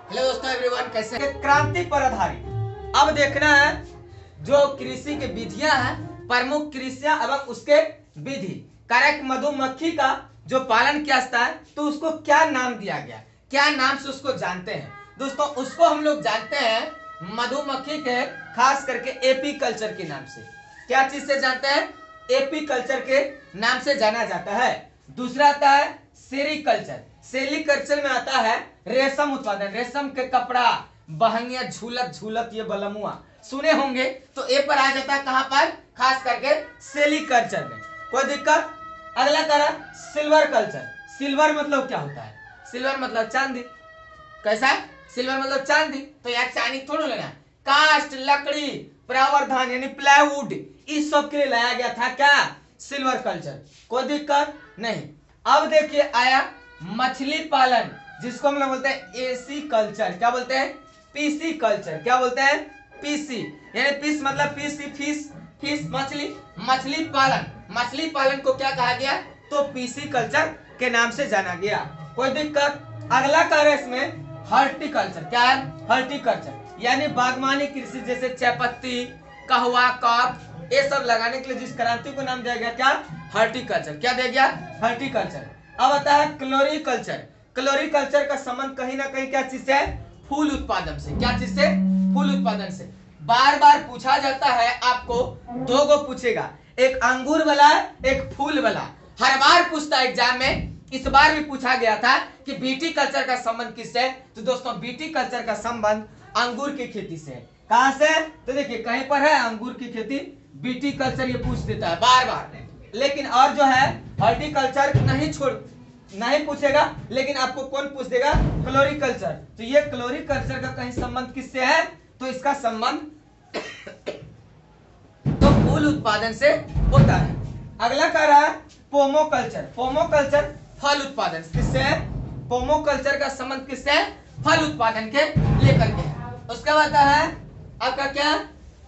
Hello दोस्तों everyone, कैसे हैं? क्रांति पर आधारित अब देखना है जो कृषि के विधियां हैं, प्रमुख कृषियां एवं उसके विधि। करेक्ट, मधुमक्खी का जो पालन किया जाता है तो उसको क्या नाम दिया गया, क्या नाम से उसको जानते हैं दोस्तों? उसको हम लोग जानते हैं मधुमक्खी के खास करके एपी कल्चर के नाम से। क्या चीज से जानते हैं? एपी कल्चर के नाम से जाना जाता है। दूसरा आता है सेरीकल्चर। सेरीकल्चर में आता है रेशम उत्पादन, रेशम के कपड़ा, बहंगिया, झूलत झूलत, ये बलमुआ सुने होंगे। तो ए पर आ जाता है कहां पर? खास करके सेरीकल्चर में। कोई दिक्कत? अगला तरह सिल्वर कल्चर। सिल्वर मतलब क्या होता है? सिल्वर मतलब चांदी। कैसा? सिल्वर मतलब चांदी। तो यार चांदी थोड़ा लेना, कास्ट, लकड़ी, प्रावधान यानी प्लाईवुड, इस सब के लिए लाया गया था क्या? Silver culture. कोई दिक्कत नहीं। अब देखिए आया मछली पालन, जिसको हम लोग बोलते हैं एसी कल्चर। क्या बोलते हैं? PC culture. क्या बोलते हैं? पीसी यानी पीस मतलब पीसी, फिश, फिश मछली, मछली पालन। मछली पालन को क्या कहा गया? तो पीसी कल्चर के नाम से जाना गया। कोई दिक्कत? अगला कार्य इसमें हॉर्टिकल्चर। क्या है? हॉर्टिकल्चर यानी बागवानी कृषि, जैसे चायपत्ती, कहवा, कॉफ, ये सब लगाने के लिए जिस क्रांति को नाम दिया गया क्या? हॉर्टिकल्चर। क्या दिया गया? हॉर्टिकल्चर। अब आता है क्लोरीकल्चर। क्लोरीकल्चर का संबंध कहीं ना कहीं क्या चीज से? फूल उत्पादन से। क्या चीज से? फूल उत्पादन से। बार बार पूछा जाता है आपको, दो गो पूछेगा, एक अंगूर वाला, एक फूल वाला। हर बार पूछता है एग्जाम में। इस बार भी पूछा गया था कि बीटी कल्चर का संबंध किससे? तो दोस्तों बीटी कल्चर का संबंध अंगूर की खेती से। कहां से? तो देखिए कहीं पर है अंगूर की खेती, बीटी कल्चर ये पूछ देता है बार बार। लेकिन और जो है हॉर्टिकल्चर नहीं पूछेगा, लेकिन आपको कौन पूछ देगा? क्लोरीकल्चर। तो ये क्लोरीकल्चर का कहीं संबंध किससे है? तो इसका संबंध तो फूल उत्पादन से होता है। अगला कह रहा है पोमोकल्चर। पोमोकल्चर फल उत्पादन किससे है? पोमोकल्चर का संबंध किससे है? फल उत्पादन के लेकर के। उसके बाद है आपका क्या?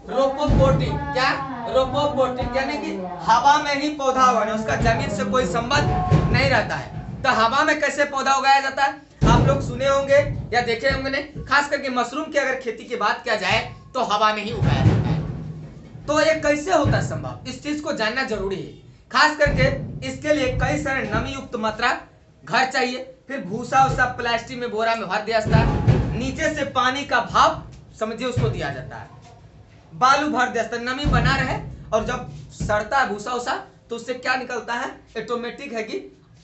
रोपोपोटिक। क्या? रोपोपोटिक यानी कि हवा में ही पौधा उगाना, उसका जमीन से कोई संबंध नहीं रहता है। तो हवा में कैसे पौधा उगाया जाता है? आप लोग सुने होंगे या देखे होंगे ने, खास करके मशरूम की अगर खेती की बात किया जाए तो हवा में ही उगाया जाता है। तो ये कैसे होता है संभव? इस चीज को जानना जरूरी है। खास करके इसके लिए कई सारे नमी युक्त मात्रा घर चाहिए, फिर भूसा उसा प्लास्टिक में बोरा में भर दिया जाता है, नीचे से पानी का भाप समझिए उसको दिया जाता है, बालू भर दिया जाता है, नमी बना रहे, और जब सड़ता है भूसा उसा तो उससे क्या निकलता है? ऑटोमेटिक है कि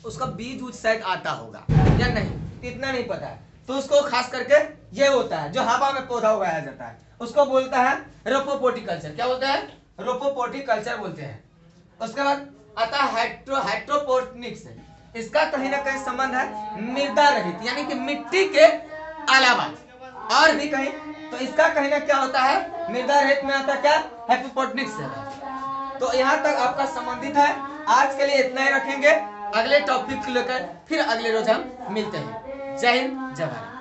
उसका बीज उज शायद आता होगा या नहीं, इतना नहीं पता है। तो उसको खास करके ये होता है जो हवा में पौधा उगाया जाता है, उसको बोलता है रोपोपोटिकल्चर। क्या बोलते हैं? रोपोपोटिकल्चर बोलते हैं। उसके बाद आता है हाइड्रोपोनिक्स। इसका कहीं ना कहीं संबंध है मृदा रहित यानी कि मिट्टी के अलावा और भी कहीं, तो इसका कहीं ना क्या होता है? मृदा रहित में आता क्या? हाइड्रोपोनिक्स से। तो यहाँ तक आपका संबंधित है। आज के लिए इतना ही रखेंगे, अगले टॉपिक को लेकर फिर अगले रोज हम मिलते हैं। जय हिंद, जय भारत।